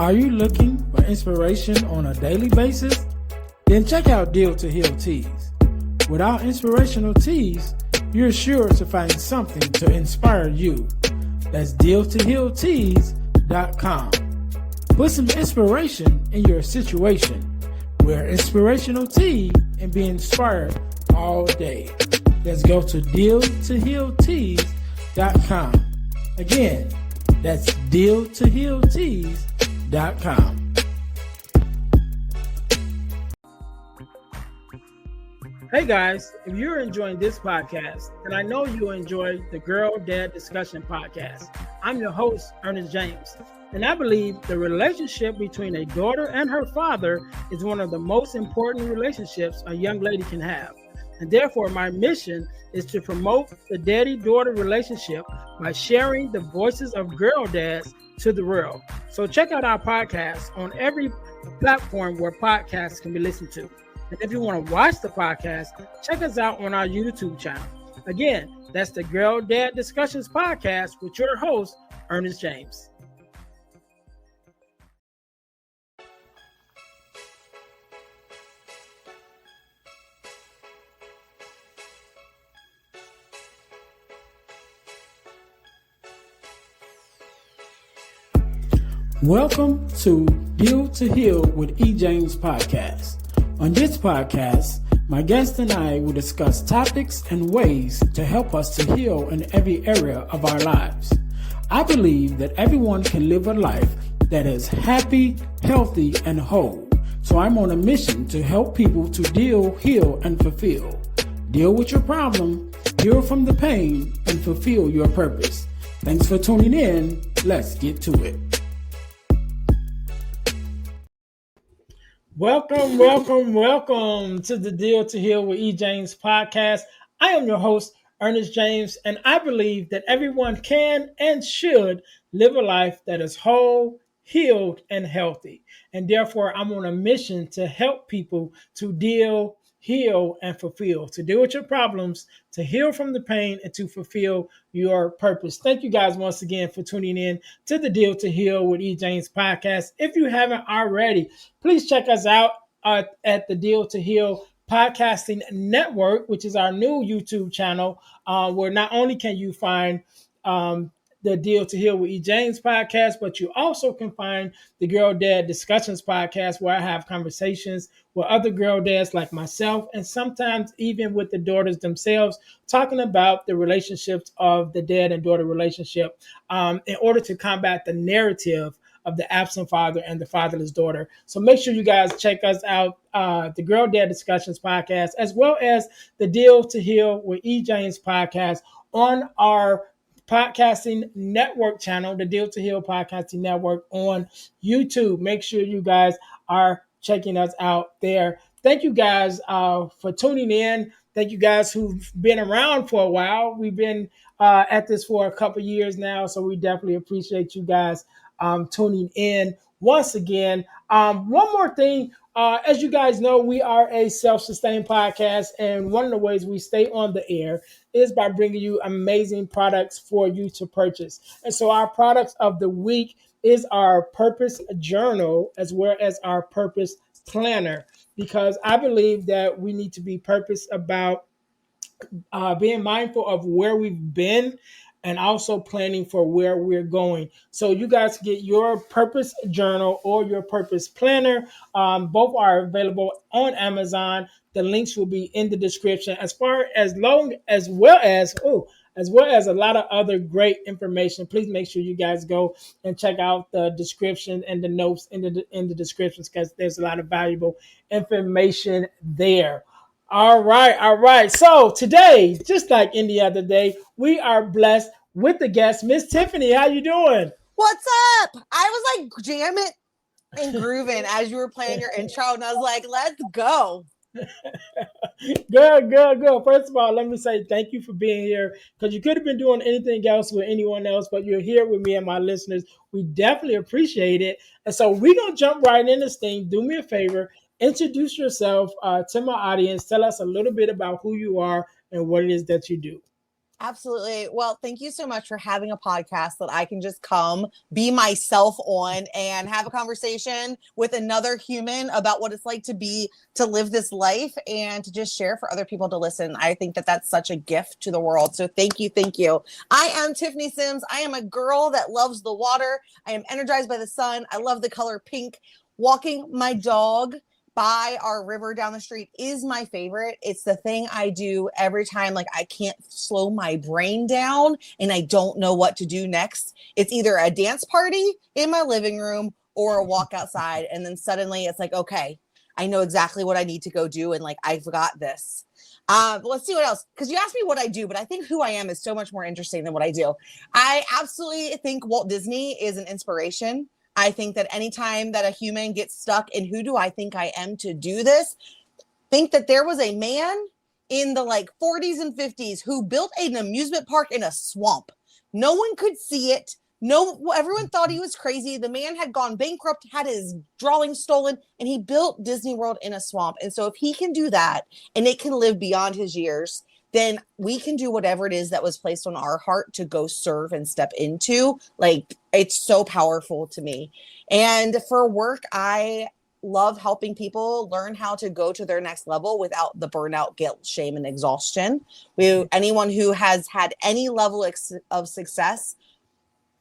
Are you looking for inspiration on a daily basis? Then check out Deal to Heal Teas. With our inspirational teas, you're sure to find something to inspire you. That's dealtohealteas.com. Put some inspiration in your situation. Wear inspirational tea and be inspired all day. Let's go to dealtohealteas.com. Again, that's dealtohealteas.com. Hey guys, if you're enjoying this podcast, then I know you enjoy the Girl Dad Discussion podcast. I'm your host, Ernest James, and I believe the relationship between a daughter and her father is one of the most important relationships a young lady can have. And therefore, my mission is to promote the daddy-daughter relationship by sharing the voices of girl dads to the world. So check out our podcast on every platform where podcasts can be listened to. And if you want to watch the podcast, check us out on our YouTube channel. Again, that's the Girl Dad Discussions podcast with your host, Ernest James. Welcome to Deal to Heal with E. James podcast. On this podcast, my guest and I will discuss topics and ways to help us to heal in every area of our lives. I believe that everyone can live a life that is happy, healthy, and whole. So I'm on a mission to help people to deal, heal, and fulfill. Deal with your problem, heal from the pain, and fulfill your purpose. Thanks for tuning in. Let's get to it. Welcome to the Deal to Heal with E. James podcast. I am your host, Ernest James, and I believe that everyone can and should live a life that is whole, healed, and healthy. And therefore, I'm on a mission to help people to deal, heal, and fulfill, to deal with your problems, to heal from the pain, and to fulfill your purpose. Thank you guys once again for tuning in to the Deal to Heal with E. James podcast. If you haven't already, please check us out at the Deal to Heal Podcasting Network, which is our new YouTube channel, where not only can you find the Deal to Heal with E. James podcast, but you also can find the Girl Dad Discussions podcast, where I have conversations with other girl dads like myself, and sometimes even with the daughters themselves, talking about the relationships of the dad and daughter relationship in order to combat the narrative of the absent father and the fatherless daughter. So make sure you guys check us out, the Girl Dad Discussions podcast, as well as the Deal to Heal with E. James podcast on our podcasting network channel, the Deal to Heal Podcasting Network on YouTube. Make sure you guys are checking us out there. Thank you guys for tuning in. Thank you guys who've been around for a while. We've been at this for a couple years now, so we definitely appreciate you guys tuning in once again. One more thing. As you guys know, we are a self-sustained podcast, and one of the ways we stay on the air is by bringing you amazing products for you to purchase. And so our products of the week is our Purpose Journal as well as our Purpose Planner, because I believe that we need to be purpose about being mindful of where we've been and also planning for where we're going. So you guys get your Purpose Journal or your Purpose Planner. Both are available on Amazon. The links will be in the description, as well as a lot of other great information. Please make sure you guys go and check out the description and the notes in the descriptions, because there's a lot of valuable information there. All right. So today, just like any other day, we are blessed with the guest, Miss Tiffany. How you doing? What's up? I was like jamming and grooving as you were playing your intro, and I was like, let's go. Good. First of all, let me say thank you for being here, because you could have been doing anything else with anyone else, but you're here with me and my listeners. We definitely appreciate it. And so we're going to jump right in this thing. Do me a favor. Introduce yourself to my audience. Tell us a little bit about who you are and what it is that you do. Absolutely. Well, thank you so much for having a podcast that I can just come be myself on and have a conversation with another human about what it's like to be, to live this life and to just share for other people to listen. I think that that's such a gift to the world. So thank you. Thank you. I am Tiffany Simms. I am a girl that loves the water. I am energized by the sun. I love the color pink. Walking my dog by our river down the street is my favorite. It's the thing I do every time like I can't slow my brain down and I don't know what to do next. It's either a dance party in my living room or a walk outside, and then suddenly it's like, okay, I know exactly what I need to go do, and like I've got this. Let's see what else, because you asked me what I do, but I think who I am is so much more interesting than what I do. I absolutely think Walt Disney is an inspiration. I think that anytime that a human gets stuck in who do I think I am to do this, think that there was a man in the like 40s and 50s who built an amusement park in a swamp. No one could see it. No, everyone thought he was crazy. The man had gone bankrupt, had his drawings stolen, and he built Disney World in a swamp. And so if he can do that and it can live beyond his years, then we can do whatever it is that was placed on our heart to go serve and step into. Like, it's so powerful to me. And for work, I love helping people learn how to go to their next level without the burnout, guilt, shame, and exhaustion. Anyone who has had any level of success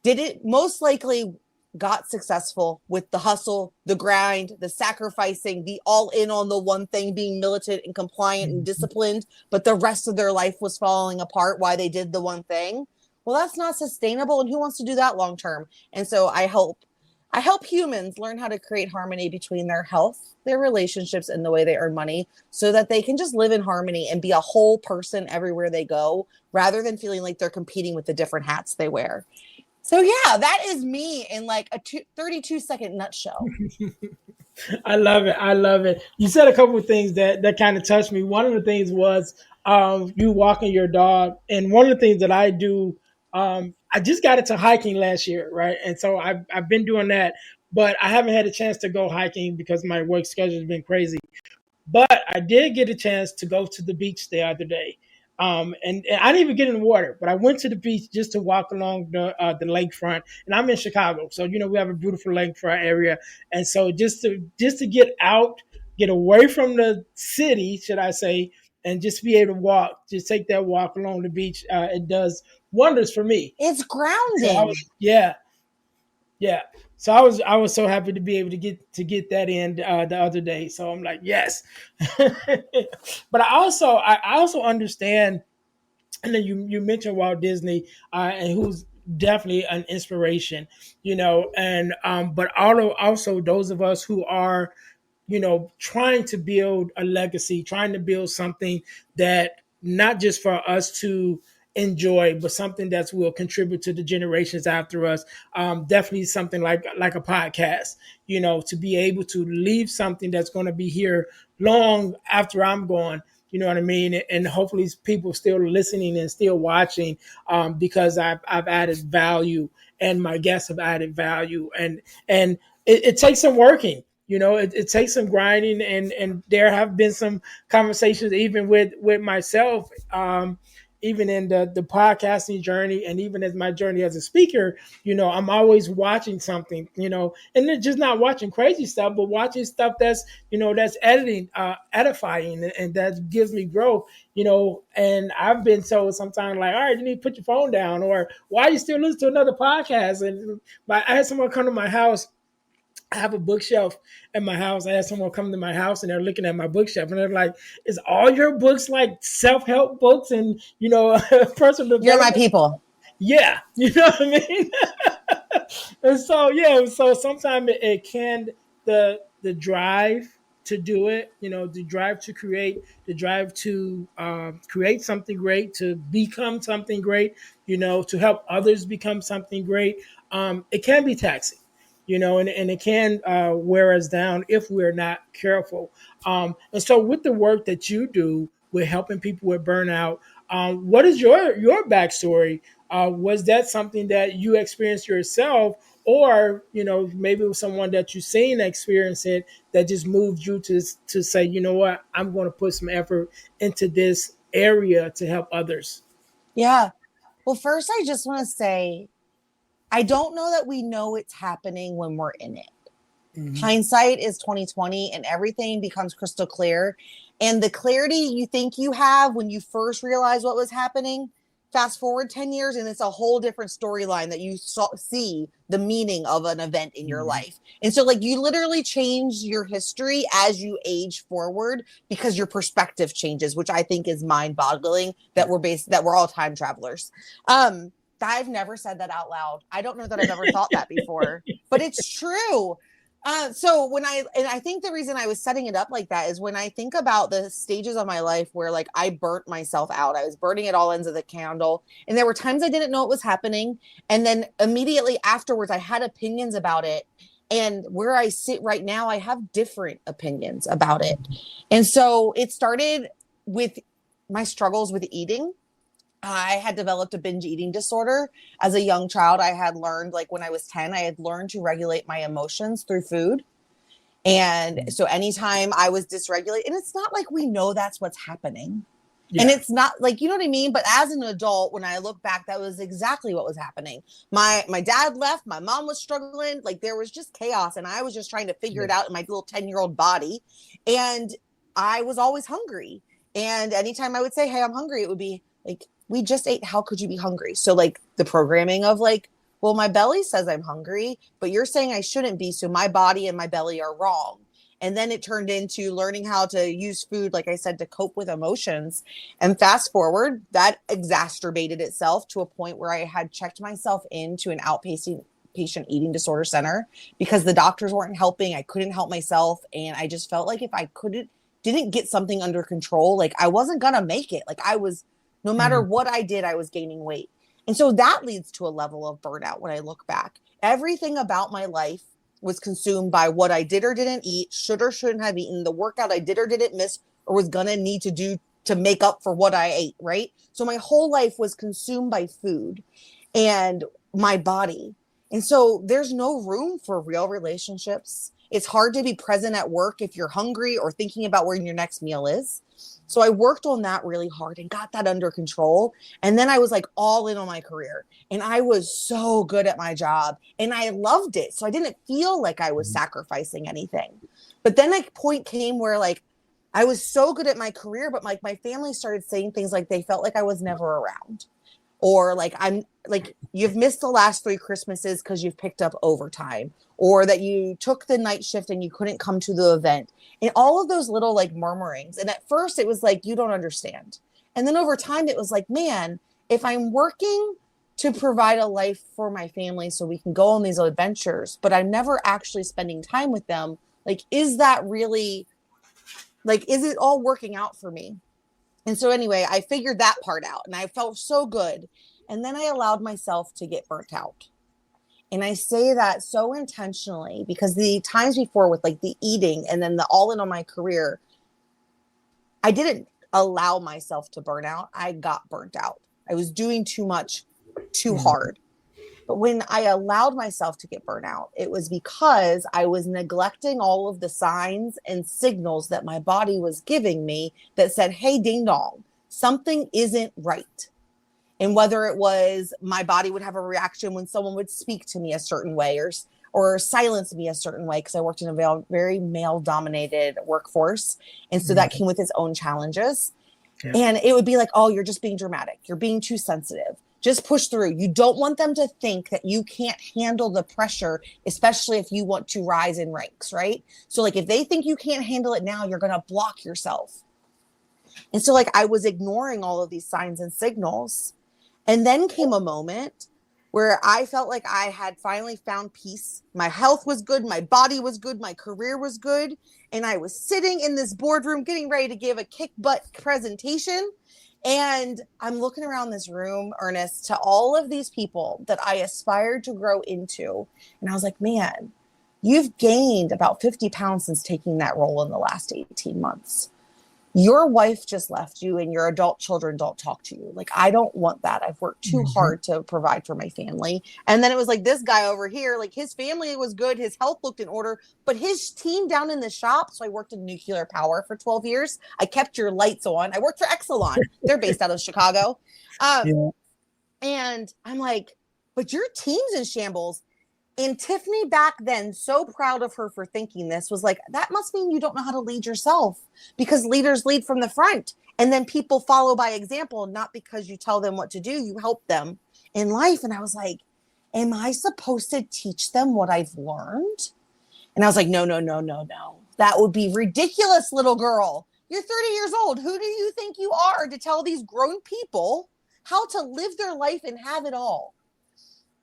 did it most likely got successful with the hustle, the grind, the sacrificing, the all in on the one thing, being militant and compliant and disciplined, but the rest of their life was falling apart while they did the one thing. Well, that's not sustainable. And who wants to do that long term? And so I help humans learn how to create harmony between their health, their relationships, and the way they earn money so that they can just live in harmony and be a whole person everywhere they go rather than feeling like they're competing with the different hats they wear. So yeah, that is me in like a 32-second nutshell. I love it. I love it. You said a couple of things that kind of touched me. One of the things was you walking your dog, and one of the things that I do. I just got into hiking last year, right? And so I've been doing that, but I haven't had a chance to go hiking because my work schedule has been crazy. But I did get a chance to go to the beach the other day. And I didn't even get in the water, but I went to the beach just to walk along the lakefront. And I'm in Chicago, so we have a beautiful lakefront area. And so just to get out, get away from the city, should I say, and just be able to walk, just take that walk along the beach. It does wonders for me. It's So grounding. yeah, yeah. So I was so happy to be able to get that in the other day. So I'm like, yes. But I also understand, and then you mentioned Walt Disney, and who's definitely an inspiration, and but also those of us who are trying to build a legacy, trying to build something that not just for us to enjoy, but something that will contribute to the generations after us. Definitely something like a podcast, to be able to leave something that's going to be here long after I'm gone. You know what I mean? And hopefully people still listening and still watching, because I've added value and my guests have added value, and it takes some working. It takes some grinding, and there have been some conversations even with myself, even in the podcasting journey, and even as my journey as a speaker. I'm always watching something, and then just not watching crazy stuff, but watching stuff that's editing, edifying, and that gives me growth. And I've been told sometimes, like, all right, you need to put your phone down, or why you still listen to another podcast? And I had someone come to my house. I have a bookshelf in my house. I had someone come to my house and they're looking at my bookshelf and they're like, "Is all your books like self-help books and personal You're my development?" people. Yeah, you know what I mean. And so yeah, so sometimes it can, the drive to do it, the drive to create, the drive to create something great, to become something great, to help others become something great. It can be taxing, and it can wear us down if we're not careful. And so with the work that you do with helping people with burnout, what is your backstory? Was that something that you experienced yourself, or maybe it was someone that you seen experience it that just moved you to say, you know what, I'm going to put some effort into this area to help others? Yeah. Well, first, I just want to say, I don't know that we know it's happening when we're in it. Mm-hmm. Hindsight is 2020 and everything becomes crystal clear. And the clarity you think you have when you first realize what was happening, fast forward 10 years and it's a whole different storyline that you see the meaning of an event in your Mm-hmm. life. And so like you literally change your history as you age forward because your perspective changes, which I think is mind-boggling that we're all time travelers. Um I've never said that out loud. I don't know that I've ever thought that before, but it's true. So and I think the reason I was setting it up like that is when I think about the stages of my life where like I burnt myself out, I was burning at all ends of the candle. And there were times I didn't know it was happening. And then immediately afterwards, I had opinions about it. And where I sit right now, I have different opinions about it. And so it started with my struggles with eating. I had developed a binge eating disorder as a young child. I had learned, like when I was 10, I had learned to regulate my emotions through food. And so anytime I was dysregulated, and it's not like we know that's what's happening. And Yeah. it's not like, you know what I mean? But as an adult, when I look back, that was exactly what was happening. My dad left, my mom was struggling, like there was just chaos. And I was just trying to figure it Yes. out in my little 10-year-old body. And I was always hungry. And anytime I would say, hey, I'm hungry, it would be like, we just ate. How could you be hungry? So like the programming of like, well, my belly says I'm hungry, but you're saying I shouldn't be. So my body and my belly are wrong. And then it turned into learning how to use food, like I said, to cope with emotions. And fast forward, that exacerbated itself to a point where I had checked myself into an outpatient patient eating disorder center because the doctors weren't helping. I couldn't help myself. And I just felt like if I didn't get something under control, like I wasn't going to make it. Like no matter Mm-hmm. what I did, I was gaining weight. And so that leads to a level of burnout when I look back. Everything about my life was consumed by what I did or didn't eat, should or shouldn't have eaten, the workout I did or didn't miss, or was going to need to do to make up for what I ate, right? So my whole life was consumed by food and my body. And so there's no room for real relationships. It's hard to be present at work if you're hungry or thinking about where your next meal is. So I worked on that really hard and got that under control. And then I was like all in on my career. And I was so good at my job and I loved it. So I didn't feel like I was sacrificing anything. But then a point came where like I was so good at my career, but like my family started saying things like they felt like I was never around. Or like I'm like you've missed the last 3 Christmases because you've picked up overtime, or that you took the night shift and you couldn't come to the event, and all of those little like murmurings. And at first it was like, you don't understand. And then over time it was like, man, if I'm working to provide a life for my family so we can go on these adventures, but I'm never actually spending time with them, like is that really, like is it all working out for me? And so anyway, I figured that part out and I felt so good. And then I allowed myself to get burnt out. And I say that so intentionally because the times before with like the eating and then the all in on my career, I didn't allow myself to burn out. I got burnt out. I was doing too much, too Mm-hmm. hard. But when I allowed myself to get burnt out, it was because I was neglecting all of the signs and signals that my body was giving me that said, hey, ding dong, something isn't right. And whether it was my body would have a reaction when someone would speak to me a certain way or silence me a certain way, because I worked in a very male dominated workforce. And so that Mm-hmm. came with its own challenges. Yeah. And it would be like, oh, you're just being dramatic. You're being too sensitive. Just push through. You don't want them to think that you can't handle the pressure, especially if you want to rise in ranks, right? So, like, if they think you can't handle it now, you're going to block yourself. And so, like, I was ignoring all of these signs and signals. And then came a moment where I felt like I had finally found peace. My health was good. My body was good. My career was good. And I was sitting in this boardroom getting ready to give a kick butt presentation. And I'm looking around this room, Ernest, to all of these people that I aspired to grow into. And I was like, man, you've gained about 50 pounds since taking that role in the last 18 months. your wife just left you and your adult children don't talk to you. Like, I don't want that. I've worked too Mhm. hard to provide for my family. And then it was like this guy over here, like his family was good, his health looked in order, but his team down in the shop. So I worked in nuclear power for 12 years. I kept your lights on. I worked for Exelon. They're based out of Chicago. Um, Yeah. and I'm like, but your team's in shambles. And Tiffany back then, so proud of her for thinking this, was like, that must mean you don't know how to lead yourself, because leaders lead from the front. And then people follow by example, not because you tell them what to do, you help them in life. And I was like, am I supposed to teach them what I've learned? And I was like, no, no, no, no, no. That would be ridiculous, little girl. You're 30 years old. Who do you think you are to tell these grown people how to live their life and have it all?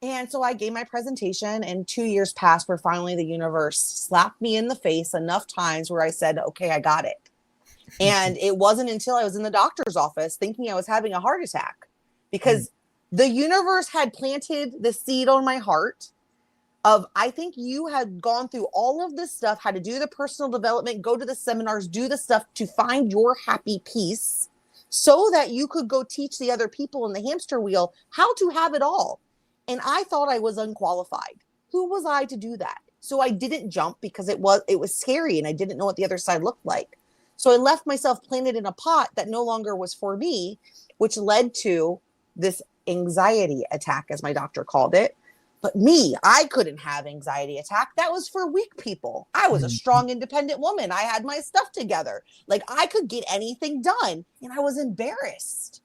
And so I gave my presentation, and 2 years passed where finally the universe slapped me in the face enough times where I said, okay, I got it. And it wasn't until I was in the doctor's office thinking I was having a heart attack, because the universe had planted the seed on my heart of, I think you had gone through all of this stuff, had to do the personal development, go to the seminars, do the stuff to find your happy peace so that you could go teach the other people in the hamster wheel how to have it all. And I thought I was unqualified. Who was I to do that? So I didn't jump because it was scary and I didn't know what the other side looked like. So I left myself planted in a pot that no longer was for me, which led to this anxiety attack, as my doctor called it. But me, I couldn't have anxiety attack. That was for weak people. I was a Mhm. strong, independent woman. I had my stuff together. Like, I could get anything done. And I was embarrassed.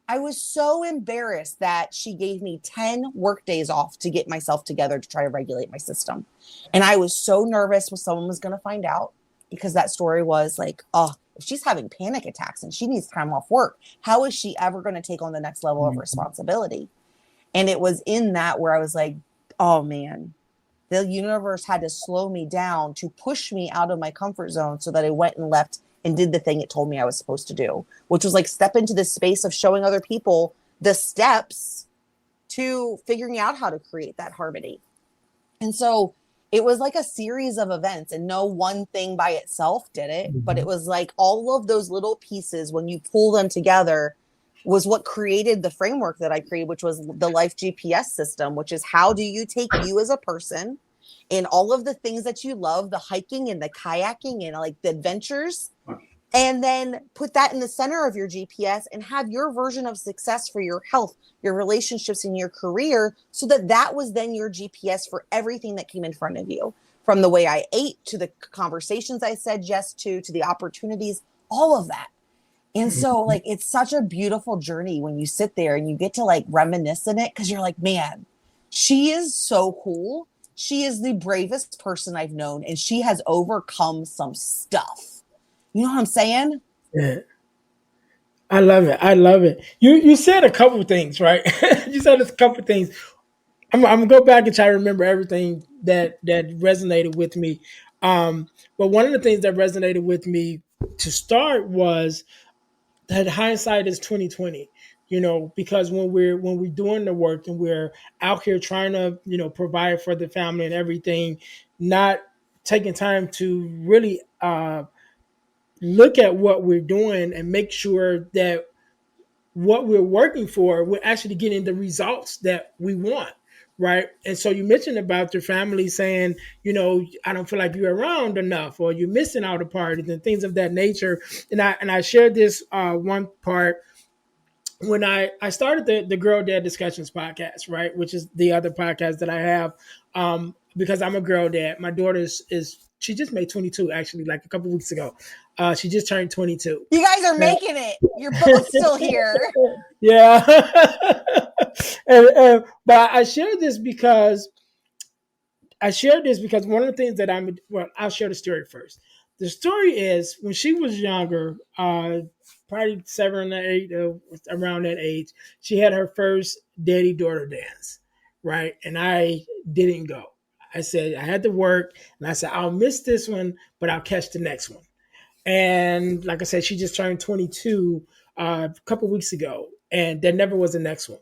I was so embarrassed that she gave me 10 work days off to get myself together to try to regulate my system. And I was so nervous when someone was going to find out, because that story was like, oh, if she's having panic attacks and she needs time off work, how is she ever going to take on the next level of Mhm. responsibility? And it was in that where I was like, oh man, the universe had to slow me down to push me out of my comfort zone so that I went and left and did the thing it told me I was supposed to do, which was like step into this space of showing other people the steps to figuring out how to create that harmony. And so it was like a series of events, and no one thing by itself did it, but it Mhm. was like all of those little pieces, when you pull them together, was what created the framework that I created, which was the life GPS system, which is how do you take you as a person in all of the things that you love, the hiking and the kayaking and like the adventures, and then put that in the center of your GPS and have your version of success for your health, your relationships, and your career, so that that was then your GPS for everything that came in front of you, from the way I ate to the conversations I said yes to the opportunities, all of that. And so, Mhm. like, it's such a beautiful journey when you sit there and you get to like reminisce in it, because you're like, man, she is so cool. She is the bravest person I've known, and she has overcome some stuff. You know what I'm saying? Yeah. I love it. I love it. You said a couple of things, right? You said a couple of things. I'm gonna go back and try to remember everything that resonated with me. But one of the things that resonated with me to start was that hindsight is 2020. Because when we're doing the work and we're out here trying to provide for the family and everything, not taking time to really look at what we're doing and make sure that what we're working for, we're actually getting the results that we want. Right. And so you mentioned about your family saying, I don't feel like you're around enough, or you're missing out of parties and things of that nature. And I shared this one part when I started the Girl Dad Discussions podcast, right, which is the other podcast that I have, because I'm a girl dad. My daughter is she just made 22 actually, like a couple weeks ago. She just turned 22. You guys are making it. You're both still here. Yeah. But I shared this because one of the things that I'll share the story first. The story is when she was younger, probably 7 or 8, around that age, she had her first daddy daughter dance, right? And I didn't go. I said I had to work, and I said I'll miss this one, but I'll catch the next one. And like I said, she just turned 22 a couple weeks ago, and there never was a next one.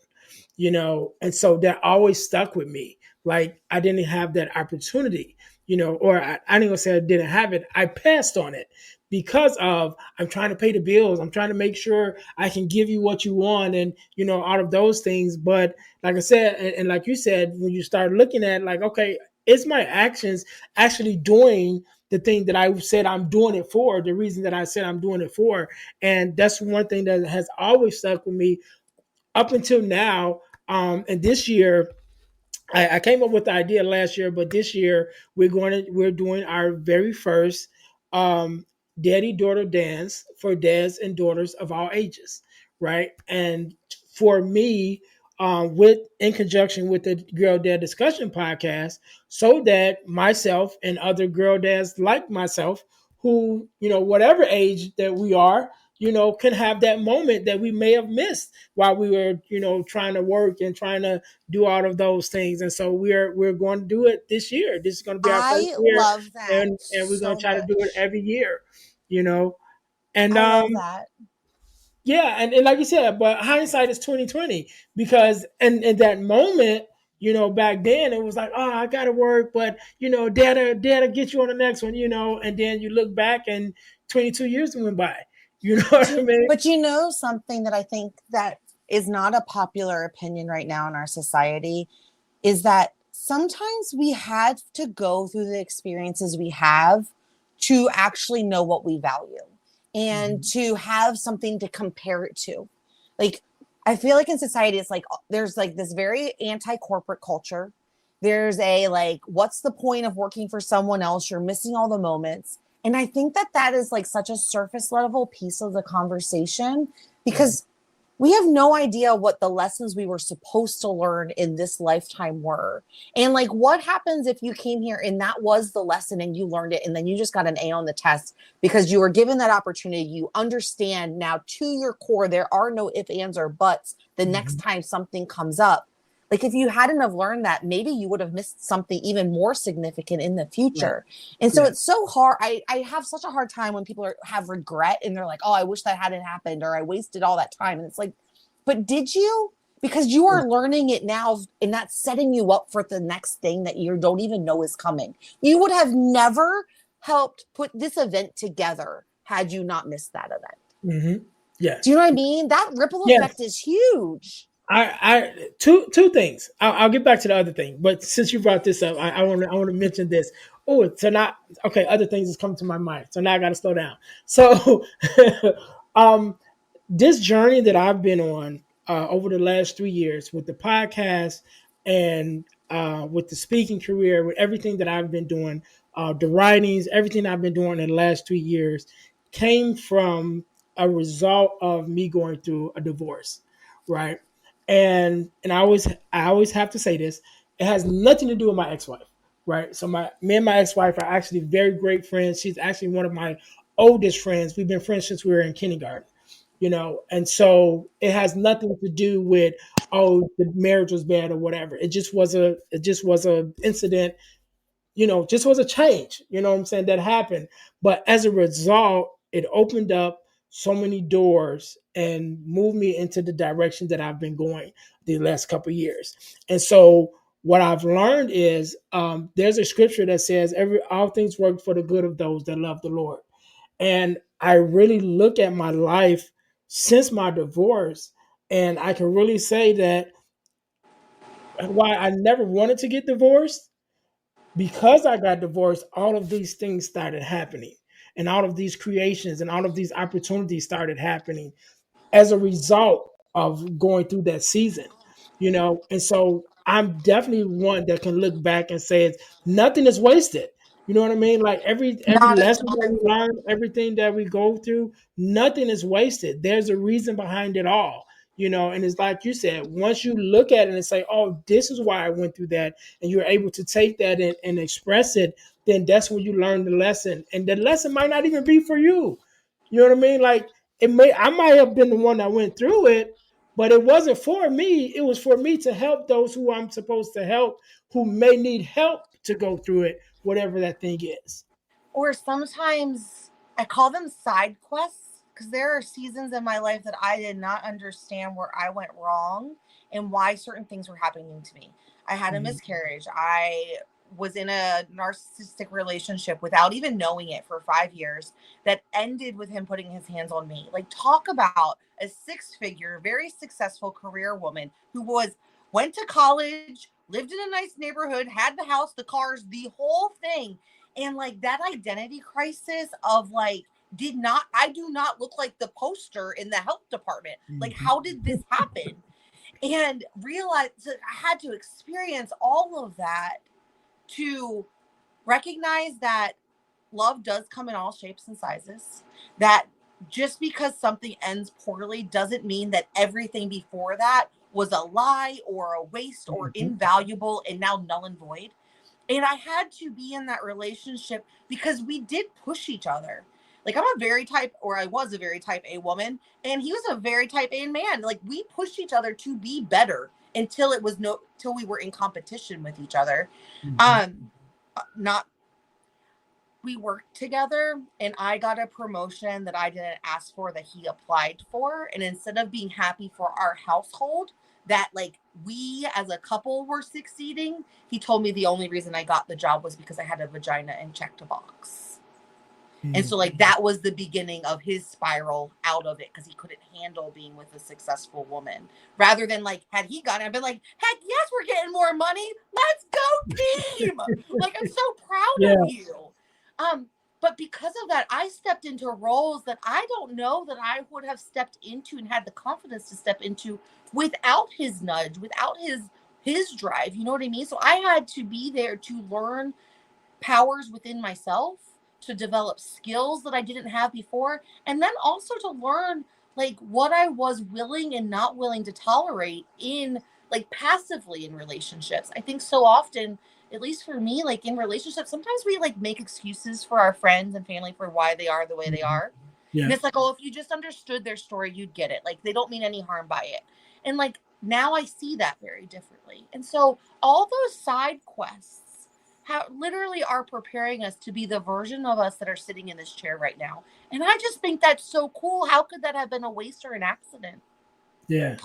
And so that always stuck with me. Like I didn't have that opportunity. or I didn't gonna say I didn't have it. I passed on it because of I'm trying to pay the bills. I'm trying to make sure I can give you what you want, and out of those things. But like I said, and like you said, when you start looking at like, okay, is my actions actually doing the thing that I said I'm doing it for? The reason that I said I'm doing it for, and that's one thing that has always stuck with me up until now. And this year, I came up with the idea last year, but this year we're doing our very first daddy daughter dance for dads and daughters of all ages, right? And for me, with in conjunction with the Girl Dad Discussion podcast, so that myself and other girl dads like myself, who whatever age that we are, can have that moment that we may have missed while we were trying to work and trying to do all of those things. And so we're going to do it this year. This is going to be our first I year, love that and we're going so to try to do it much. every year, you know. And I love that. yeah, and like you said, but hindsight is 2020, because in that moment, back then it was like, oh, I gotta work, but dad'll get you on the next one, and then you look back and 22 years went by. You know what I mean? But something that I think that is not a popular opinion right now in our society is that sometimes we had to go through the experiences we have to actually know what we value and Mhm. to have something to compare it to. Like, I feel like in society, it's like there's like this very anti corporate culture. There's a like, what's the point of working for someone else? You're missing all the moments. And I think that that is like such a surface level piece of the conversation Mhm. because we have no idea what the lessons we were supposed to learn in this lifetime were. And like, what happens if you came here and that was the lesson and you learned it and then you just got an A on the test because you were given that opportunity? You understand now to your core, there are no ifs, ands, or buts the next Mhm. time something comes up. Like, if you hadn't have learned that, maybe you would have missed something even more significant in the Right. future. And so Yeah. it's so hard. I have such a hard time when people have regret and they're like, oh, I wish that hadn't happened or I wasted all that time. And it's like, but did you? Because you Yeah. are learning it now and that's setting you up for the next thing that you don't even know is coming. You would have never helped put this event together had you not missed that event. Hmm. Do you Yes. know what I mean? That ripple effect Yes. is huge. Two things. I'll get back to the other thing, but since you brought this up, I want to mention this. Oh, so not okay. Other things is coming to my mind, so now I got to slow down. So, um, this journey that I've been on over the last 3 years with the podcast and with the speaking career, with everything that I've been doing, the writings, everything I've been doing in the last 3 years came from a result of me going through a divorce, right? And I always have to say this. It has nothing to do with my ex-wife, right? So me and my ex-wife are actually very great friends. She's actually one of my oldest friends. We've been friends since we were in kindergarten, and so it has nothing to do with, oh, the marriage was bad or whatever. It just was a incident, just was a change, what I'm saying, that happened. But as a result, it opened up so many doors and moved me into the direction that I've been going the last couple of years. And so what I've learned is, there's a scripture that says every all things work for the good of those that love the Lord. And I really look at my life since my divorce, and I can really say that why I never wanted to get divorced, because I got divorced, all of these things started happening, and all of these creations and all of these opportunities started happening as a result of going through that season. And so I'm definitely one that can look back and say it's nothing is wasted. You know what I mean? Like every Not at lesson that all. we learn, everything that we go through, nothing is wasted. There's a reason behind it all. And it's like you said, once you look at it and say, oh, this is why I went through that, and you're able to take that and express it, then that's when you learn the lesson. And the lesson might not even be for you. You know what I mean? Like I might have been the one that went through it, but it wasn't for me. It was for me to help those who I'm supposed to help, who may need help to go through it, whatever that thing is. Or sometimes I call them side quests because there are seasons in my life that I did not understand where I went wrong and why certain things were happening to me. I had a Mhm. miscarriage. I was in a narcissistic relationship without even knowing it for 5 years that ended with him putting his hands on me. Like, talk about a six-figure, very successful career woman who went to college, lived in a nice neighborhood, had the house, the cars, the whole thing. And like that identity crisis of like, I do not look like the poster in the health department. Like, Mhm. how did this happen? And realize that I had to experience all of that to recognize that love does come in all shapes and sizes. That just because something ends poorly doesn't mean that everything before that was a lie or a waste or Mhm. invaluable and now null and void. And I had to be in that relationship because we did push each other. Like, I was a very type A woman, and he was a very type A man. Like, we pushed each other to be better till we were in competition with each other. Mhm. Um, not We worked together, and I got a promotion that I didn't ask for that he applied for. And instead of being happy for our household that like we as a couple were succeeding, he told me the only reason I got the job was because I had a vagina and checked a box. And so Mhm. like that was the beginning of his spiral out of it because he couldn't handle being with a successful woman. Rather than like had he gone, I've been like, heck yes, we're getting more money. Let's go team. Like, I'm so proud of Yeah. you. Um, but because of that, I stepped into roles that I don't know that I would have stepped into and had the confidence to step into without his nudge, without his drive. You know what I mean? So I had to be there to learn powers within myself, to develop skills that I didn't have before, and then also to learn like what I was willing and not willing to tolerate in like passively in relationships. I think so often, at least for me, like in relationships, sometimes we like make excuses for our friends and family for why they are the way they Mhm. are. And Yeah. it's like, oh, if you just understood their story, you'd get it. Like, they don't mean any harm by it. And like now I see that very differently. And so all those side quests literally are preparing us to be the version of us that are sitting in this chair right now. And I just think that's so cool. How could that have been a waste or an accident? Yeah.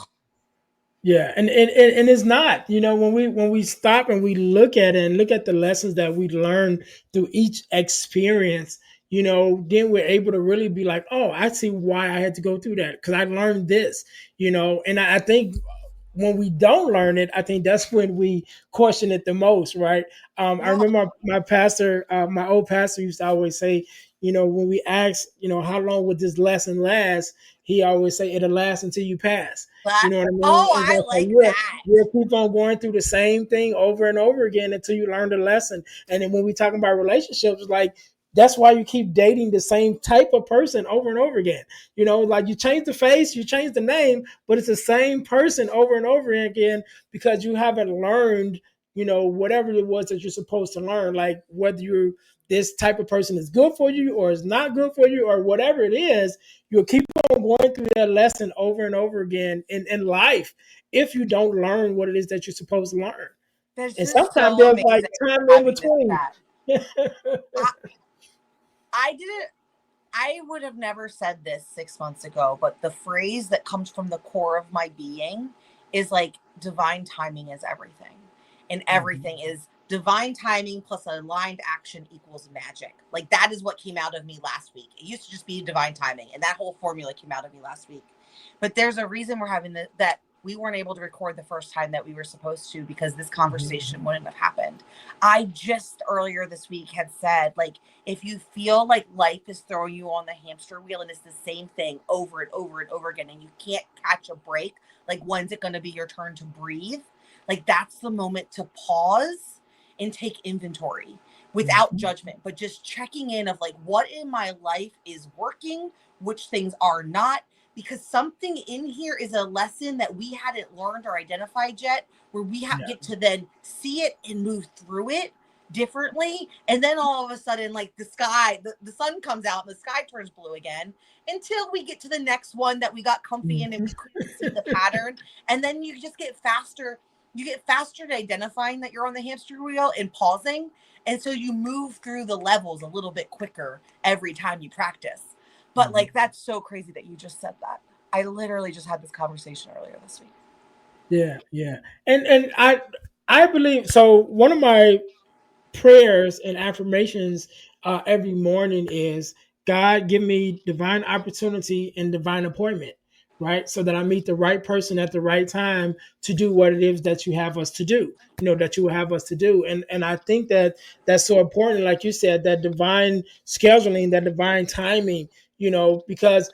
Yeah, and it's not, when we stop and we look at it and look at the lessons that we learn through each experience, then we're able to really be like, oh, I see why I had to go through that because I learned this, and I think when we don't learn it, I think that's when we question it the most, right? I Yeah, remember my pastor, my old pastor used to always say, when we ask, how long would this lesson last? He always say it'll last until you pass. You but know what I mean? oh, And I so like you'll that. keep on going through the same thing over and over again until you learn the lesson. And then when we talk about relationships, like that's why you keep dating the same type of person over and over again. Like you change the face, you change the name, but it's the same person over and over again because you haven't learned, whatever it was that you're supposed to learn. Like whether you're this type of person is good for you or is not good for you or whatever it is, you'll keep on going through that lesson over and over again in life if you don't learn what it is that you're supposed to learn. That's And just sometimes so there's like amazing time in having this between. chat. I, I didn't I would have never said this 6 months ago, but the phrase that comes from the core of my being is like divine timing is everything. And Mhm. everything is divine timing plus aligned action equals magic. Like, that is what came out of me last week. It used to just be divine timing, and that whole formula came out of me last week. But there's a reason we're having that we weren't able to record the first time that we were supposed to because this conversation wouldn't have happened. I just earlier this week had said, like, if you feel like life is throwing you on the hamster wheel and it's the same thing over and over and over again and you can't catch a break, like, when's it going to be your turn to breathe? Like, that's the moment to pause and take inventory without Mhm. judgment, but just checking in of like, what in my life is working, which things are not, because something in here is a lesson that we hadn't learned or identified yet, where we Yeah. get to then see it and move through it differently. And then all of a sudden, like, the sun comes out and the sky turns blue again until we get to the next one that we got comfy in and Mhm. we couldn't see the pattern. And then you just get faster. You get faster at identifying that you're on the hamster wheel and pausing. And so you move through the levels a little bit quicker every time you practice. But Mhm. like, that's so crazy that you just said that. I literally just had this conversation earlier this week. Yeah, yeah. And I believe so one of my prayers and affirmations every morning is, God, give me divine opportunity and divine appointment, right? So that I meet the right person at the right time to do what it is that you have us to do, that you will have us to do. And I think that that's so important, like you said, that divine scheduling, that divine timing, because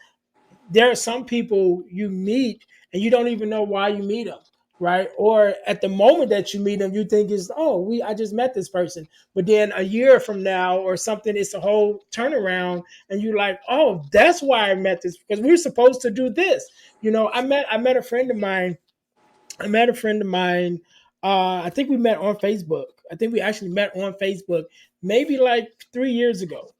there are some people you meet and you don't even know why you meet them, right? Or at the moment that you meet them, you think is, oh, I just met this person, but then a year from now or something, it's a whole turnaround, and you're like, oh, that's why I met this, because we were supposed to do this. I met a friend of mine. I met a friend of mine. I think we met on Facebook. I think we actually met on Facebook maybe like 3 years ago.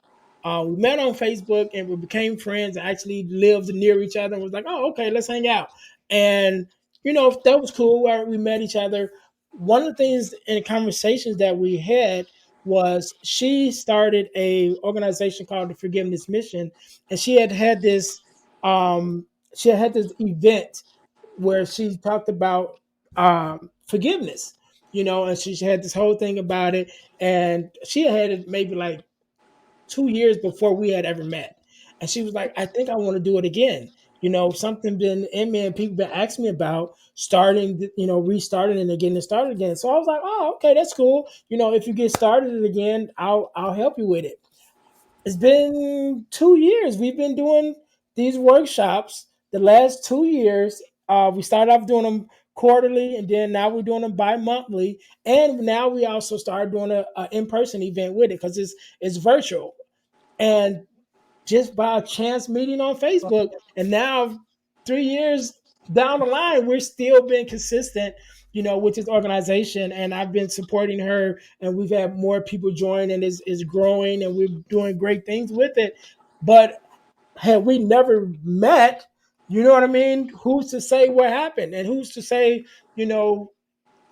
We met on Facebook and we became friends and actually lived near each other and was like, oh, okay, let's hang out. And, that was cool where we met each other. One of the things in conversations that we had was she started a organization called the Forgiveness Mission. And she had this event where she talked about forgiveness, and she had this whole thing about it. And she had it maybe like 2 years before we had ever met. And she was like, I think I want to do it again. Something been in me and people been asking me about starting, restarting and getting it started again. So I was like, oh, okay, that's cool. If you get started again, I'll help you with it. It's been 2 years. We've been doing these workshops the last 2 years. We started off doing them quarterly, and then now we're doing them bi-monthly. And now we also started doing a in-person event with it because it's virtual. And just by a chance meeting on Facebook, and now 3 years down the line, we're still being consistent, with this organization. And I've been supporting her, and we've had more people join, and it's growing, and we're doing great things with it. But had we never met, you know what I mean? Who's to say what happened, and who's to say, you know,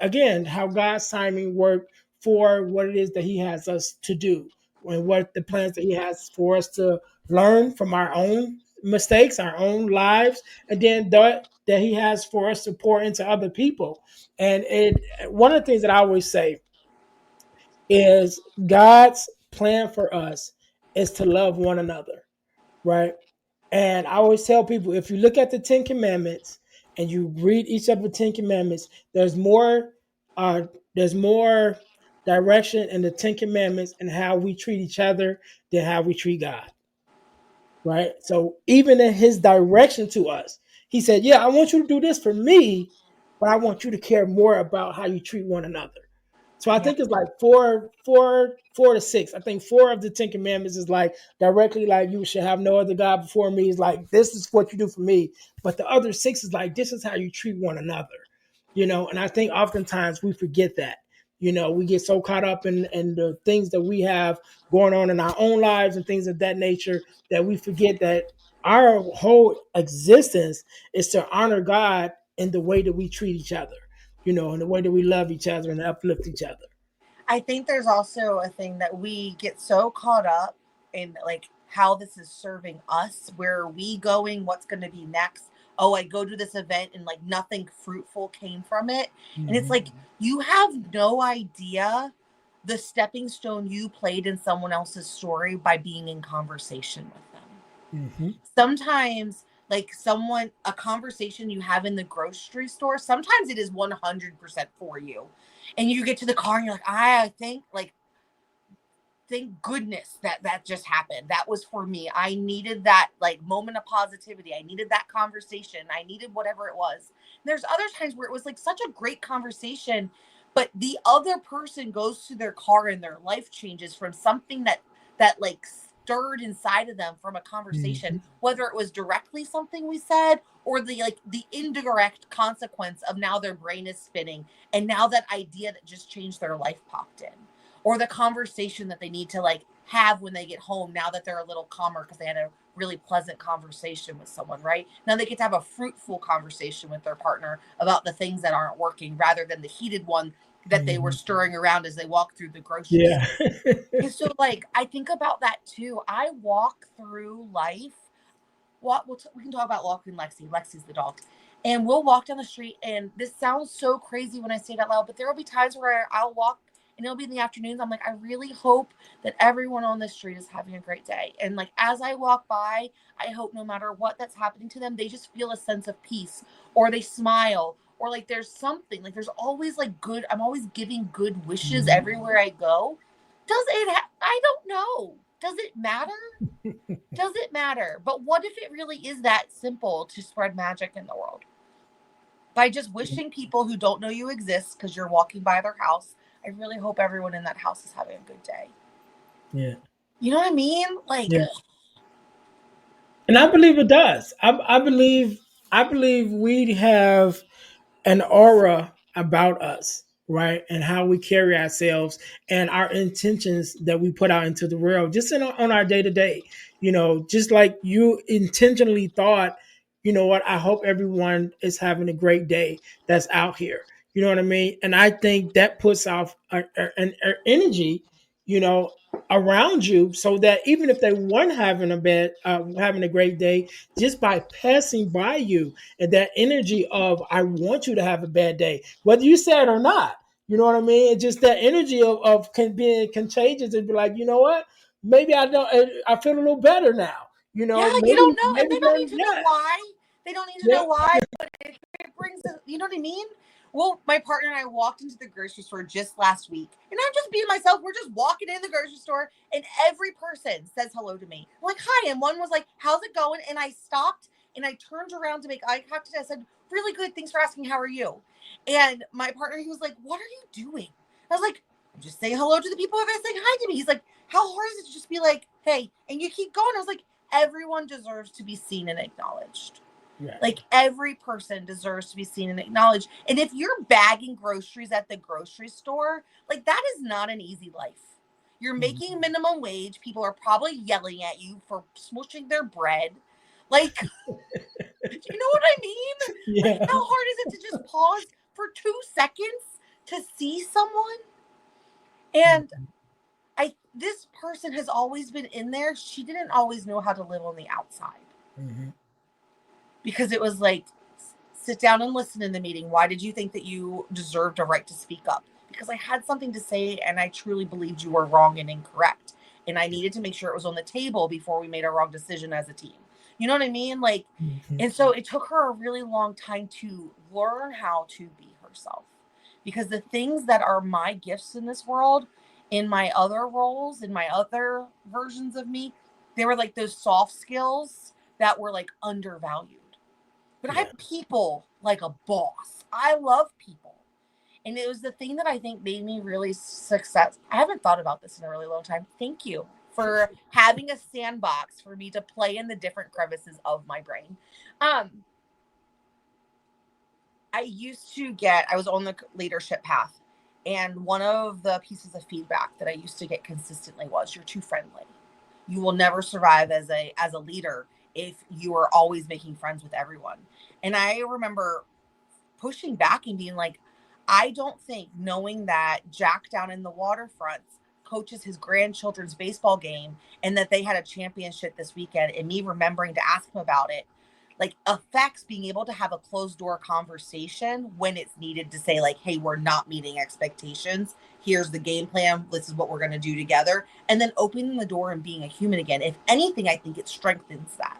again, how God's timing worked for what it is that He has us to do, and what the plans that He has for us to learn from our own mistakes, our own lives, and then that He has for us to pour into other people. And one of the things that I always say is God's plan for us is to love one another, right? And I always tell people, if you look at the Ten Commandments and you read each of the Ten Commandments, uh, there's more direction in the Ten Commandments and how we treat each other than how we treat God. Right. So even in his direction to us, he said, yeah, I want you to do this for me, but I want you to care more about how you treat one another. So I Yeah. think it's like four to six. I think four of the Ten Commandments is like directly like you should have no other God before me. Is like this is what you do for me. But the other six is like this is how you treat one another. And I think oftentimes we forget that. We get so caught up in the things that we have going on in our own lives and things of that nature that we forget that our whole existence is to honor God in the way that we treat each other, in the way that we love each other and uplift each other. I think there's also a thing that we get so caught up in, like, how this is serving us. Where are we going? What's going to be next? Oh, I go to this event and like nothing fruitful came from it. And it's Mm-hmm. like you have no idea the stepping stone you played in someone else's story by being in conversation with them. Mm-hmm. Sometimes, like, someone, a conversation you have in the grocery store, sometimes it is 100% for you. And you get to the car and you're like, I think, like, thank goodness that that just happened. That was for me. I needed that, like, moment of positivity. I needed that conversation. I needed whatever it was. And there's other times where it was like such a great conversation, but the other person goes to their car and their life changes from something that like stirred inside of them from a conversation, Mm-hmm. whether it was directly something we said or the, like, the indirect consequence of now their brain is spinning and now that idea that just changed their life popped in, or the conversation that they need to like have when they get home now that they're a little calmer because they had a really pleasant conversation with someone. Right now they get to have a fruitful conversation with their partner about the things that aren't working rather than the heated one that they were Mm-hmm. stirring around as they walked through the grocery Yeah. store. And so, like, I think about that too. I walk through life. We can talk about walking Lexi. Lexi's the dog. And we'll walk down the street, and this sounds so crazy when I say it out loud, but there will be times where I'll walk and it'll be in the afternoons. I'm like, I really hope that everyone on the street is having a great day. And like as I walk by, I hope no matter what that's happening to them, they just feel a sense of peace, or they smile, or like there's something, like there's always like good, I'm always giving good wishes Mhm. everywhere I go. Does it I don't know. Does it matter? Does it matter? But what if it really is that simple to spread magic in the world? By just wishing people who don't know you exist because you're walking by their house, I really hope everyone in that house is having a good day. Yeah. You know what I mean? Like, Yeah. And I believe it does. I believe we have an aura about us, right? And how we carry ourselves and our intentions that we put out into the world, just on our day to day. Just like you intentionally thought, you know what? I hope everyone is having a great day that's out here. You know what I mean? And I think that puts off an energy, you know, around you, so that even if they weren't having a great day, just by passing by you, and that energy of I want you to have a bad day, whether you say it or not. You know what I mean? It's just that energy of can being contagious and be like, you know what? Maybe I feel a little better now. yeah, you Maybe don't know, and they don't need to know yeah, why. They don't need to know yep, why, but it brings, you know what I mean? Well, my partner and I walked into the grocery store just last week, and I'm just being myself. We're just walking in the grocery store, and every person says hello to me. I'm like, hi. And one was like, how's it going? And I stopped and I turned around to make eye contact. I said, really good. Thanks for asking. How are you? And my partner, he was like, what are you doing? I was like, I'm just saying hello to the people that are saying hi to me. He's like, how hard is it to just be like, hey, and you keep going? I was like, everyone deserves to be seen and acknowledged. right. Like every person deserves to be seen and acknowledged. And if you're bagging groceries at the grocery store, like that is not an easy life. You're making Mhm. minimum wage. People are probably yelling at you for smushing their bread. Like, you know what I mean? Like, Yeah. how hard is it to just pause for 2 seconds to see someone? And this person has always been in there. She didn't always know how to live on the outside, Mm-hmm. because it was like, sit down and listen in the meeting. Why did you think that you deserved a right to speak up? Because I had something to say and I truly believed you were wrong and incorrect. And I needed to make sure it was on the table before we made a wrong decision as a team. You know what I mean? Like, Mm-hmm. and so it took her a really long time to learn how to be herself. Because the things that are my gifts in this world, in my other roles, in my other versions of me, they were like those soft skills that were like undervalued. But I Yeah. have people like a boss. I love people. And it was the thing that I think made me really success. I haven't thought about this in a really long time. Thank you for having a sandbox for me to play in the different crevices of my brain. Um, I was on the leadership path. And one of the pieces of feedback that I used to get consistently was, you're too friendly. You will never survive as a leader if you are always making friends with everyone. And I remember pushing back and being like, I don't think knowing that Jack down in the waterfront coaches his grandchildren's baseball game and that they had a championship this weekend, and me remembering to ask him about it, like affects being able to have a closed door conversation when it's needed to say like, hey, we're not meeting expectations, here's the game plan, this is what we're going to do together, and then opening the door and being a human again. If anything, I think it strengthens that.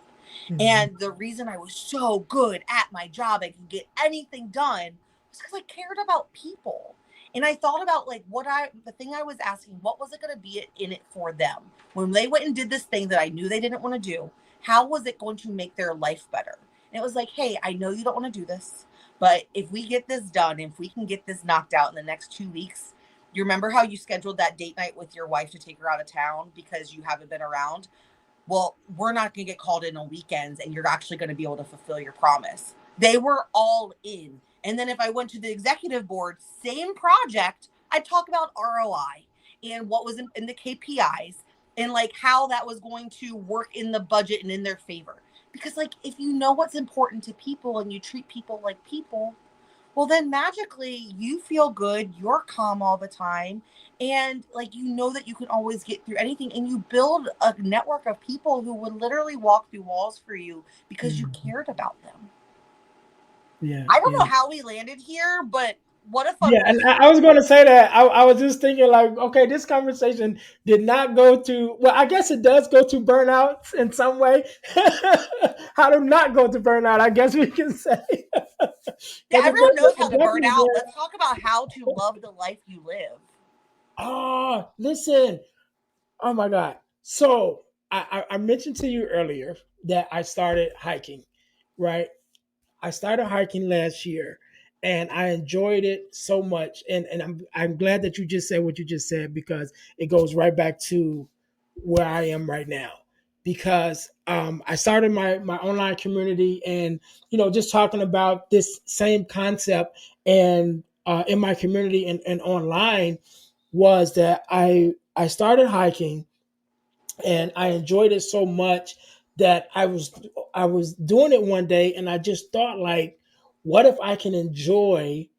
Mm-hmm. And the reason I was so good at my job, I could get anything done, was because I cared about people. And I thought about like the thing I was asking, what was it going to be in it for them? When they went and did this thing that I knew they didn't want to do, how was it going to make their life better? And it was like, hey, I know you don't want to do this, but if we get this done, if we can get this knocked out in the next 2 weeks, you remember how you scheduled that date night with your wife to take her out of town because you haven't been around? Well, we're not going to get called in on weekends and you're actually going to be able to fulfill your promise. They were all in. And then if I went to the executive board, same project, I'd talk about ROI and what was in the KPIs and like how that was going to work in the budget and in their favor. Because like if you know what's important to people and you treat people like people, well then magically you feel good, you're calm all the time, and like you know that you can always get through anything, and you build a network of people who would literally walk through walls for you because you Mm-hmm. cared about them. Yeah. I don't Yeah. know how we landed here, but What a fun Yeah, and question. I was going to say that. I was just thinking, like, okay, this conversation did not go to, well, I guess it does go to burnout in some way. How to not go to burnout, I guess we can say. Yeah, Because everyone knows it how to burn definitely out. did. Let's talk about how to love the life you live. Oh, listen. Oh, my God. So I mentioned to you earlier that I started hiking, right? I started hiking last year and I enjoyed it so much. And I'm glad that you just said what you just said because it goes right back to where I am right now. Because I started my online community and just talking about this same concept and in my community and online was that I started hiking and I enjoyed it so much that I was doing it one day and I just thought like, what if I can enjoy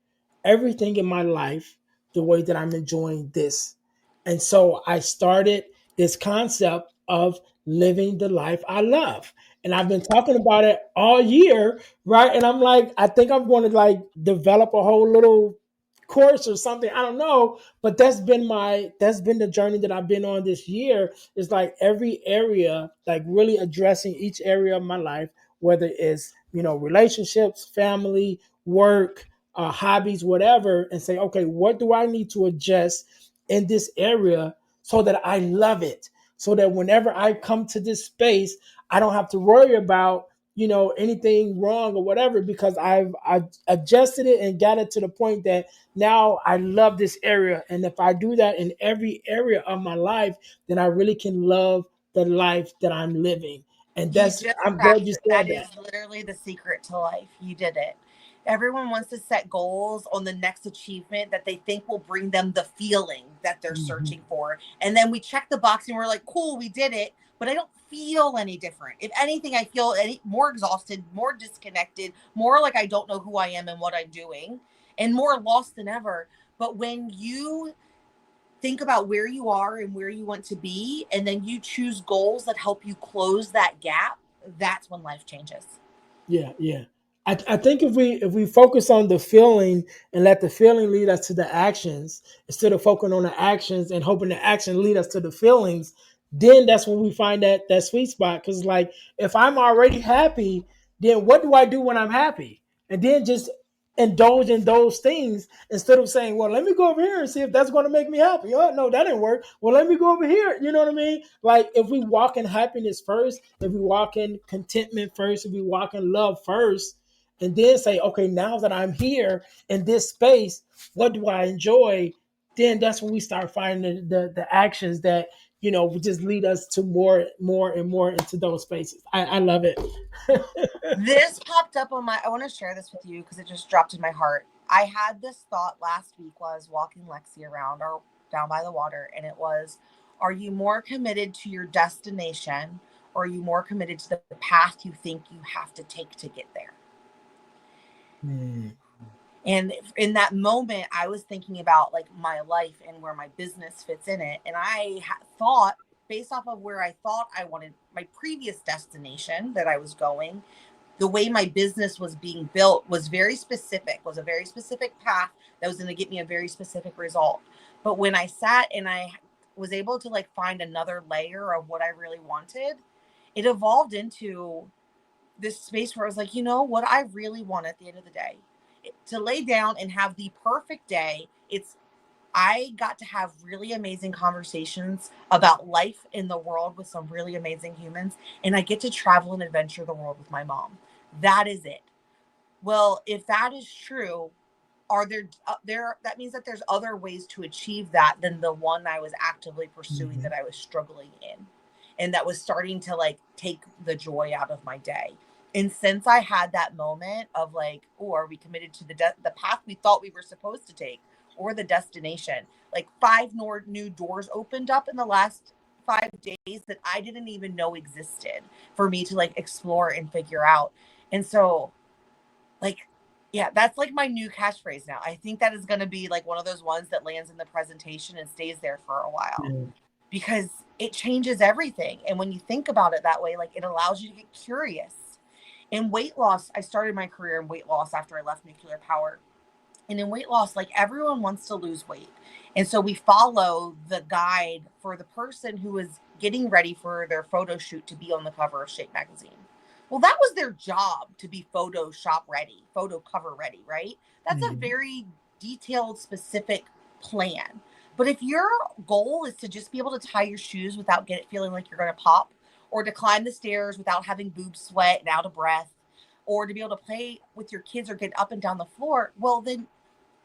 everything in my life the way that I'm enjoying this? And so I started this concept of living the life I love. And I've been talking about it all year, right? And I'm like, I think I'm going to like develop a whole little course or something. I don't know, but that's been the journey that I've been on this year. Is like every area, like really addressing each area of my life, whether it's relationships, family, work, hobbies, whatever, and say, okay, what do I need to adjust in this area so that I love it, so that whenever I come to this space, I don't have to worry about anything wrong or whatever because I adjusted it and got it to the point that now I love this area. And if I do that in every area of my life, then I really can love the life that I'm living. And You that's just I'm glad cracked you it. said That that. is literally the secret to life. You did it. Everyone wants to set goals on the next achievement that they think will bring them the feeling that they're Mhm. searching for. And then we check the box and we're like, cool, we did it. But I don't feel any different. If anything, I feel more exhausted, more disconnected, more like I don't know who I am and what I'm doing, and more lost than ever. But when you think about where you are and where you want to be, and then you choose goals that help you close that gap, that's when life changes. Yeah, yeah. I think if we focus on the feeling and let the feeling lead us to the actions instead of focusing on the actions and hoping the action lead us to the feelings, then that's when we find that sweet spot. Because like if I'm already happy, then what do I do when I'm happy? And then just indulge in those things instead of saying, well, let me go over here and see if that's going to make me happy. Oh no, that didn't work. Well, let me go over here. You know what I mean? Like if we walk in happiness first, if we walk in contentment first, if we walk in love first, and then say, okay, now that I'm here in this space, what do I enjoy? Then that's when we start finding the actions that will just lead us to more and more into those spaces. I love it. This popped up on my, I want to share this with you because it just dropped in my heart. I had this thought last week while I was walking Lexi around or down by the water, and it was, are you more committed to your destination, or are you more committed to the path you think you have to take to get there? Hmm. And in that moment, I was thinking about like my life and where my business fits in it. And I thought, based off of where I thought I wanted my previous destination that I was going, the way my business was being built was very specific, was a very specific path that was going to get me a very specific result. But when I sat and I was able to like find another layer of what I really wanted, it evolved into this space where I was like, you know what I really want at the end of the day? To lay down and have the perfect day. It's I got to have really amazing conversations about life in the world with some really amazing humans, and I get to travel and adventure the world with my mom. That is it. Well, if that is true, are there that means that there's other ways to achieve that than the one I was actively pursuing Mhm. that I was struggling in, and that was starting to like take the joy out of my day. And since I had that moment of like, oh, are we committed to the path we thought we were supposed to take, or the destination? Like five more new doors opened up in the last 5 days that I didn't even know existed for me to like explore and figure out. And so like, yeah, that's like my new catchphrase now. I think that is going to be like one of those ones that lands in the presentation and stays there for a while Yeah. because it changes everything. And when you think about it that way, like it allows you to get curious. In weight loss, I started my career in weight loss after I left nuclear power. And in weight loss, like everyone wants to lose weight. And so we follow the guide for the person who is getting ready for their photo shoot to be on the cover of Shape magazine. Well, that was their job, to be Photoshop ready, photo cover ready, right? That's a Mhm. very detailed, specific plan. But if your goal is to just be able to tie your shoes without feeling like you're going to pop, or to climb the stairs without having boob sweat and out of breath, or to be able to play with your kids or get up and down the floor, well, then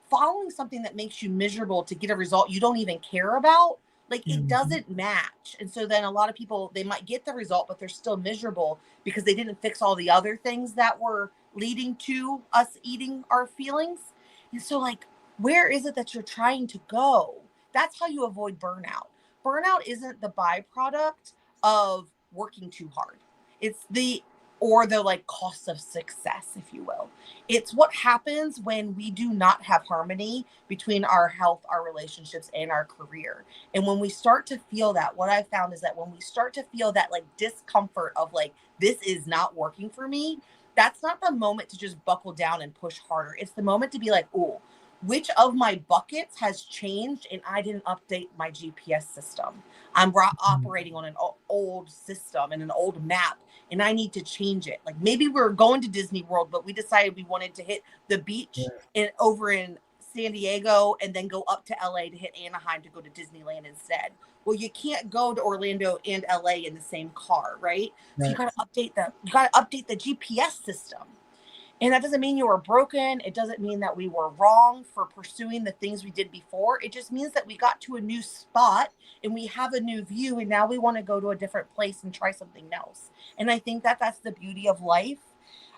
following something that makes you miserable to get a result you don't even care about, like it Mhm. doesn't match. And so then a lot of people, they might get the result, but they're still miserable because they didn't fix all the other things that were leading to us eating our feelings. And so, like, where is it that you're trying to go? That's how you avoid burnout. Burnout isn't the byproduct of working too hard. It's the, or the like cost of success, if you will. It's what happens when we do not have harmony between our health, our relationships, and our career. And when we start to feel that, what I found is that when we start to feel that like discomfort of like, this is not working for me, that's not the moment to just buckle down and push harder. It's the moment to be like, oh, which of my buckets has changed and I didn't update my GPS system? I'm operating on an old system and an old map, and I need to change it. Like maybe we're going to Disney World, but we decided we wanted to hit the beach over in San Diego and then go up to LA to hit Anaheim to go to Disneyland instead. Well, you can't go to Orlando and LA in the same car, right? So Right. you got to update the GPS system. And that doesn't mean you were broken. It doesn't mean that we were wrong for pursuing the things we did before. It just means that we got to a new spot and we have a new view. And now we want to go to a different place and try something else. And I think that that's the beauty of life,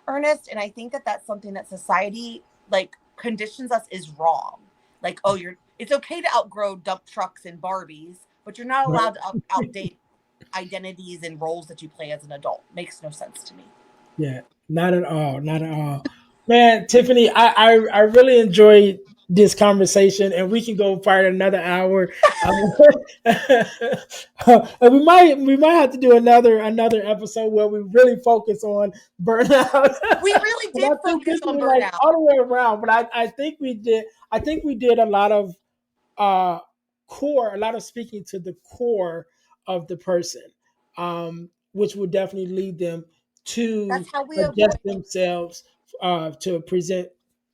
Ernest. And I think that that's something that society like conditions us is wrong. Like, oh, it's okay to outgrow dump trucks and Barbies, but you're not Right. allowed to outdate identities and roles that you play as an adult. Makes no sense to me. Yeah, not at all. Not at all. Man, Tiffany, I really enjoyed this conversation, and we can go for another hour. And we might have to do another episode where we really focus on burnout. We really And I did think focus this on was like burnout. all the way around, but I think we did. I think we did a lot of uh, a lot of speaking to the core of the person, which would definitely lead them to That's how we adjust avoid. themselves to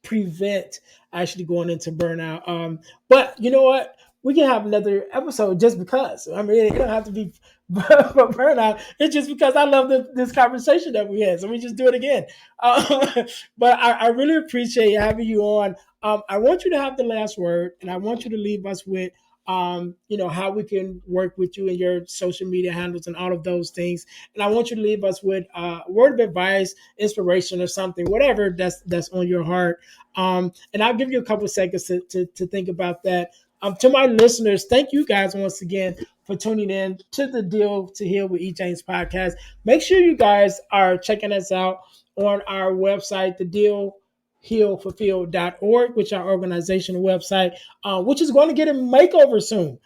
prevent actually going into burnout. But you know what? We can have another episode just because. I mean, it don't have to be for burnout. It's just because I love this conversation that we had. So we just do it again. But I really appreciate having you on. I want you to have the last word, and I want you to leave us with, how we can work with you and your social media handles and all of those things. And I want you to leave us with a word of advice, inspiration, or something, whatever that's on your heart. And I'll give you a couple seconds to think about that. To my listeners, thank you guys once again for tuning in to the Deal to Heal with E. James podcast. Make sure you guys are checking us out on our website, the Deal healfulfill.org, which is our organizational website, which is going to get a makeover soon.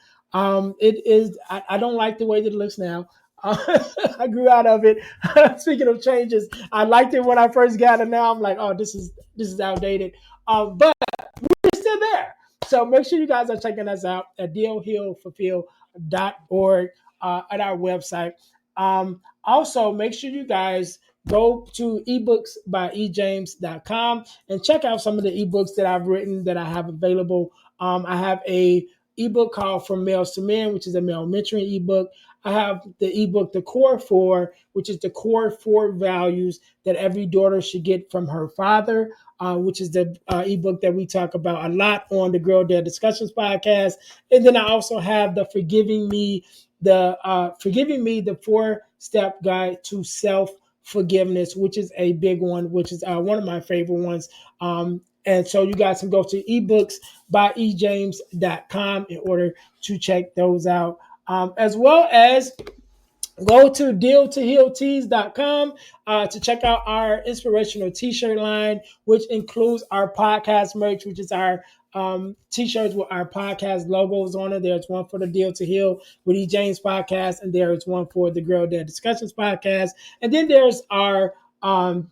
It is. I don't like the way that it looks now. I grew out of it. Speaking of changes, I liked it when I first got it. Now I'm like, oh, this is outdated. But we're still there. So make sure you guys are checking us out at dealhealfulfill.org at our website. Also, make sure you guys go to ebooksbyejames.com and check out some of the ebooks that I've written that I have available. I have a ebook called From Males to Men, which is a male mentoring ebook. I have the ebook The Core Four, which is the core four values that every daughter should get from her father, which is the ebook that we talk about a lot on the Girl Dad Discussions podcast. And then I also have the Forgiving Me, the 4-step guide to self forgiveness, which is a big one, which is one of my favorite ones. And so you guys can go to ebooksbyejames.com in order to check those out, as well as go to dealtohealtees.com to check out our inspirational t-shirt line, which includes our podcast merch, which is our t-shirts with our podcast logos on it. There's one for the Deal to Heal with E. James podcast, and there is one for the Girl Dad Discussions podcast. And then there's our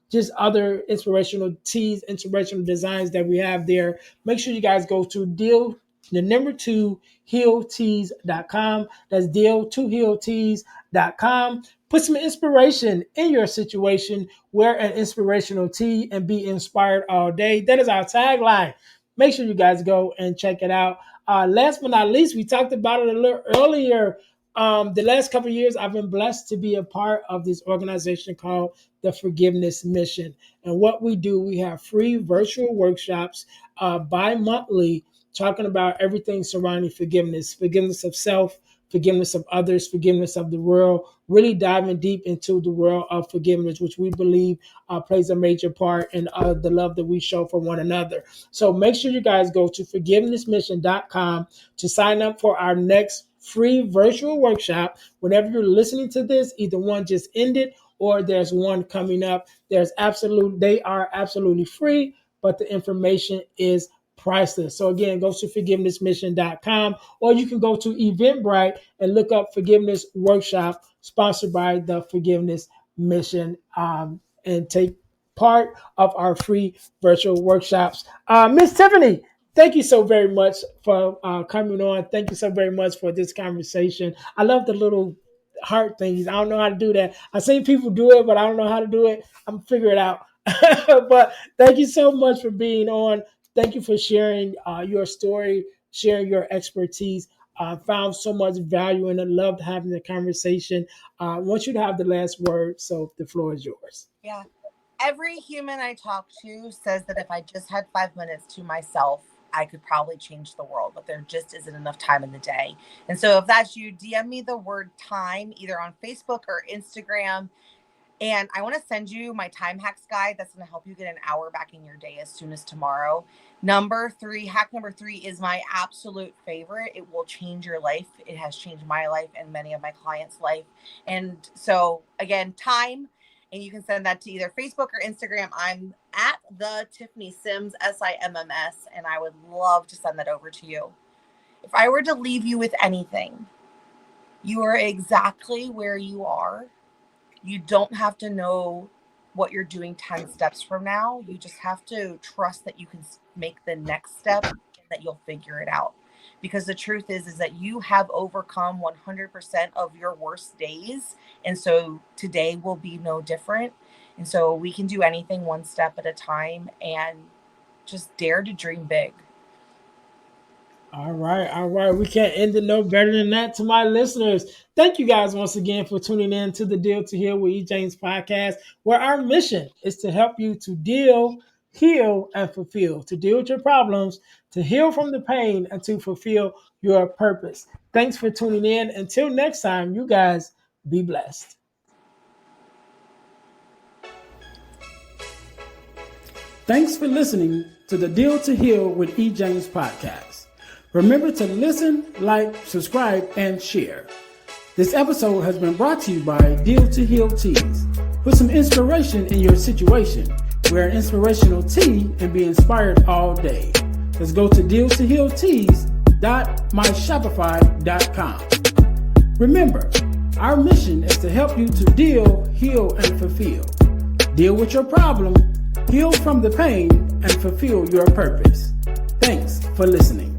just other inspirational tees, inspirational designs that we have there. Make sure you guys go to the number 2 healtees.com. That's deal2healtees.com. Put some inspiration in your situation. Wear an inspirational tee and be inspired all day. That is our tagline. Make sure you guys go and check it out. Last but not least, we talked about it a little earlier. The last couple of years, I've been blessed to be a part of this organization called the Forgiveness Mission. And what we do, we have free virtual workshops bi-monthly talking about everything surrounding forgiveness, forgiveness of self, forgiveness of others, forgiveness of the world, really diving deep into the world of forgiveness, which we believe plays a major part in the love that we show for one another. So make sure you guys go to forgivenessmission.com to sign up for our next free virtual workshop. Whenever you're listening to this, either one just ended or there's one coming up. They are absolutely free, but the information is priceless. So again, go to forgivenessmission.com, or you can go to Eventbrite and look up Forgiveness Workshop sponsored by the Forgiveness Mission, and take part of our free virtual workshops. Miss Tiffany, thank you so very much for coming on. Thank you so very much for this conversation. I love the little heart things. I don't know how to do that. I've seen people do it, but I don't know how to do it. I'm figuring it out. But thank you so much for being on. Thank you for sharing your story, sharing your expertise. Found so much value in it. Loved having the conversation. I want you to have the last word, so the floor is yours. Yeah. Every human I talk to says that if I just had 5 minutes to myself, I could probably change the world, but there just isn't enough time in the day. And so if that's you, DM me the word time, either on Facebook or Instagram. And I want to send you my time hacks guide that's going to help you get an hour back in your day as soon as tomorrow. Hack number 3 is my absolute favorite. It will change your life. It has changed my life and many of my clients' life. And so again, time, and you can send that to either Facebook or Instagram. I'm at the Tiffany Simms, SIMMS, and I would love to send that over to you. If I were to leave you with anything, you are exactly where you are. You don't have to know what you're doing 10 steps from now. You just have to trust that you can make the next step and that you'll figure it out. Because the truth is that you have overcome 100% of your worst days. And so today will be no different. And so we can do anything one step at a time and just dare to dream big. All right. We can't end it no better than that. To my listeners, thank you guys once again for tuning in to the Deal to Heal with E. James podcast, where our mission is to help you to deal, heal, and fulfill, to deal with your problems, to heal from the pain, and to fulfill your purpose. Thanks for tuning in. Until next time, you guys be blessed. Thanks for listening to the Deal to Heal with E. James podcast. Remember to listen, like, subscribe, and share. This episode has been brought to you by Deal to Heal Tees. Put some inspiration in your situation. Wear an inspirational tee and be inspired all day. Let's go to deal2healtees.myshopify.com. Remember, our mission is to help you to deal, heal, and fulfill. Deal with your problem, heal from the pain, and fulfill your purpose. Thanks for listening.